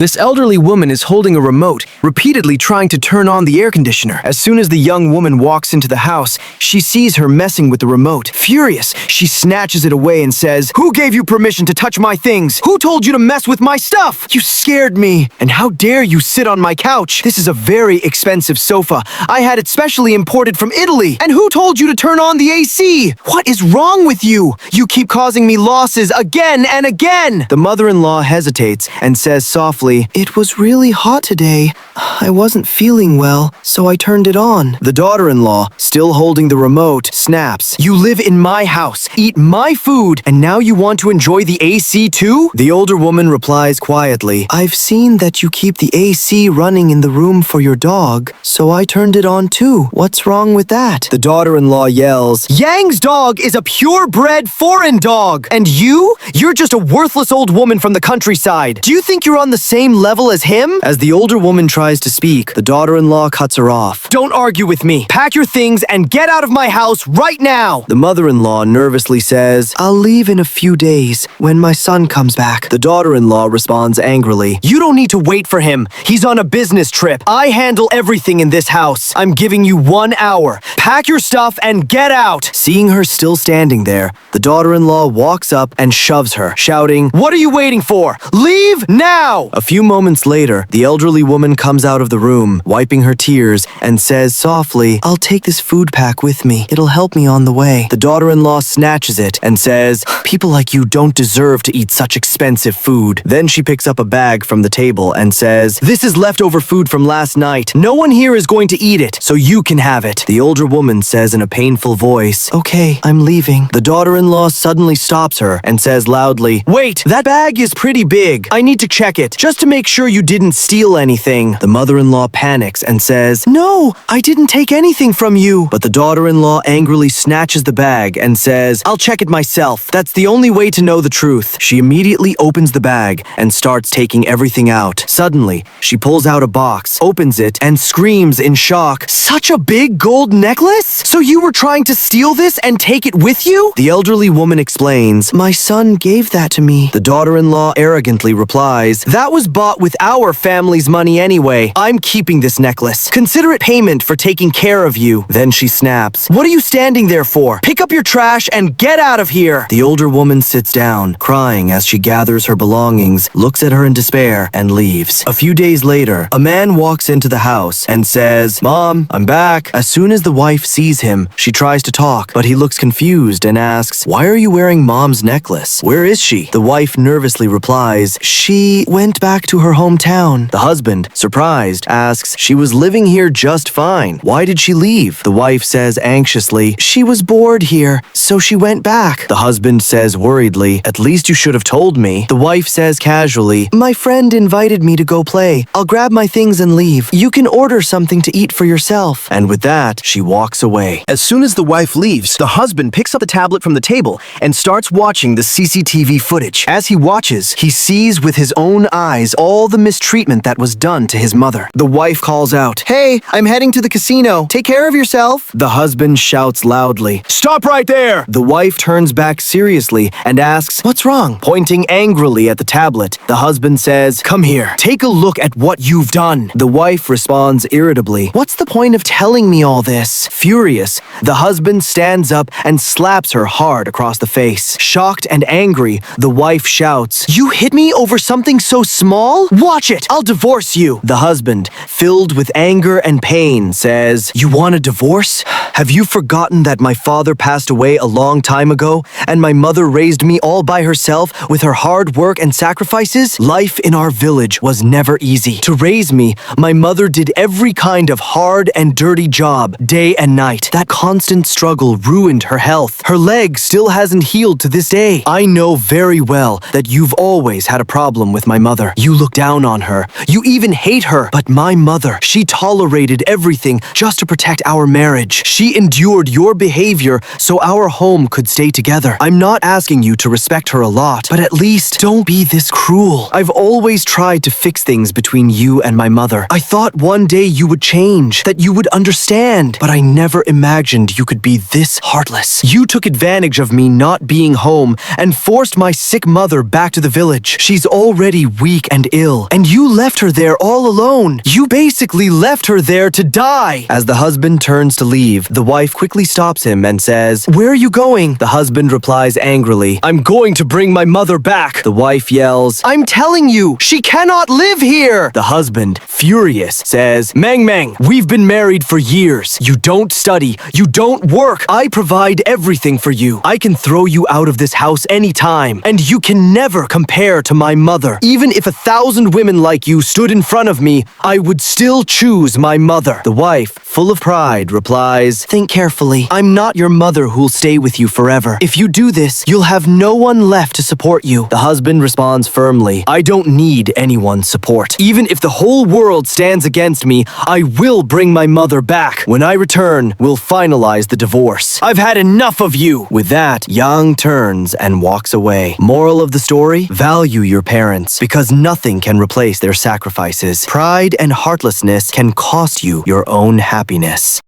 This elderly woman is holding a remote, repeatedly trying to turn on the air conditioner. As soon as the young woman walks into the house, she sees her messing with the remote. Furious, she snatches it away and says, "Who gave you permission to touch my things? Who told you to mess with my stuff? You scared me. And how dare you sit on my couch? This is a very expensive sofa. I had it specially imported from Italy. And who told you to turn on the AC? What is wrong with you? You keep causing me losses again and again." The mother-in-law hesitates and says softly, "It was really hot today. I wasn't feeling well, so I turned it on." The daughter-in-law, still holding the remote, snaps, "You live in my house, eat my food, and now you want to enjoy the AC too?" The older woman replies quietly, "I've seen that you keep the AC running in the room for your dog, so I turned it on too. What's wrong with that?" The daughter-in-law yells, "Yang's dog is a purebred foreign dog, and you're just a worthless old woman from the countryside. Do you think you're on the same level as him?" As the older woman tries to speak, the daughter-in-law cuts her off. "Don't argue with me. Pack your things and get out of my house right now." The mother-in-law nervously says, "I'll leave in a few days when my son comes back." The daughter-in-law responds angrily, "You don't need to wait for him. He's on a business trip. I handle everything in this house. I'm giving you 1 hour. Pack your stuff and get out." Seeing her still standing there, the daughter-in-law walks up and shoves her, shouting, "What are you waiting for? Leave now!" A few moments later, the elderly woman comes out of the room, wiping her tears, and says softly, "I'll take this food pack with me. It'll help me on the way." The daughter-in-law snatches it and says, "People like you don't deserve to eat such expensive food." Then she picks up a bag from the table and says, "This is leftover food from last night. No one here is going to eat it, so you can have it." The older woman says in a painful voice, "Okay, I'm leaving." The daughter-in-law suddenly stops her and says loudly, "Wait, that bag is pretty big. I need to check it, just to make sure you didn't steal anything." The mother-in-law panics and says, "No, I didn't take anything from you." But the daughter-in-law angrily snatches the bag and says, "I'll check it myself. That's the only way to know the truth." She immediately opens the bag and starts taking everything out. Suddenly, she pulls out a box, opens it, and screams in shock, "Such a big gold necklace? So you were trying to steal this and take it with you?" The elderly woman explains, "My son gave that to me." The daughter-in-law arrogantly replies, "That was bought with our family's money anyway. I'm keeping this necklace. Consider it payment for taking care of you." Then she snaps, "What are you standing there for? Pick up your trash and get out of here." The older woman sits down, crying as she gathers her belongings, looks at her in despair, and leaves. A few days later, a man walks into the house and says, "Mom, I'm back." As soon as the wife sees him, she tries to talk, but he looks confused and asks, "Why are you wearing Mom's necklace? Where is she?" The wife nervously replies, "She went back to her hometown." The husband, surprised, asks, "She was living here just fine. Why did she leave?" The wife says anxiously, "She was bored here, so she went back." The husband says worriedly, "At least you should have told me." The wife says casually, "My friend invited me to go play. I'll grab my things and leave. You can order something to eat for yourself." And with that, she walks away. As soon as the wife leaves, the husband picks up the tablet from the table and starts watching the CCTV footage. As he watches, he sees with his own eyes all the mistreatment that was done to his mother. The wife calls out, "Hey, I'm heading to the casino. Take care of yourself." The husband shouts loudly, "Stop right there!" The wife turns back seriously and asks, "What's wrong?" Pointing angrily at the tablet, the husband says, "Come here. Take a look at what you've done." The wife responds irritably, "What's the point of telling me all this?" Furious, the husband stands up and slaps her hard across the face. Shocked and angry, the wife shouts, "You hit me over something so small? Watch it! I'll divorce you." The husband, filled with anger and pain, says, "You want a divorce? Have you forgotten that my father passed away a long time ago, and my mother raised me all by herself with her hard work and sacrifices? Life in our village was never easy. To raise me, my mother did every kind of hard and dirty job, day and night. That constant struggle ruined her health. Her leg still hasn't healed to this day. I know very well that you've always had a problem with my mother. You look down on her. You even hate her. But my mother, she tolerated everything just to protect our marriage. She endured your behavior so our home could stay together. I'm not asking you to respect her a lot, but at least don't be this cruel. I've always tried to fix things between you and my mother. I thought one day you would change, that you would understand, but I never imagined you could be this heartless. You took advantage of me not being home and forced my sick mother back to the village. She's already weak and ill, and you left her there all alone. You basically left her there to die. As the husband turns to leave, the wife quickly stops him and says, "Where are you going?" The husband replies angrily, "I'm going to bring my mother back." The wife yells, "I'm telling you, she cannot live here." The husband, furious, says, "Meng Meng, we've been married for years. You don't study, you don't work. I provide everything for you. I can throw you out of this house anytime, and you can never compare to my mother. Even if 1,000 women like you stood in front of me, I would still choose my mother." The wife, full of pride, replies, "Think carefully. I'm not your mother who'll stay with you forever. If you do this, you'll have no one left to support you." The husband responds firmly, "I don't need anyone's support. Even if the whole world stands against me, I will bring my mother back. When I return, we'll finalize the divorce. I've had enough of you." With that, Yang turns and walks away. Moral of the story: value your parents, because nothing can replace their sacrifices. Pride and heartlessness can cost you your own happiness.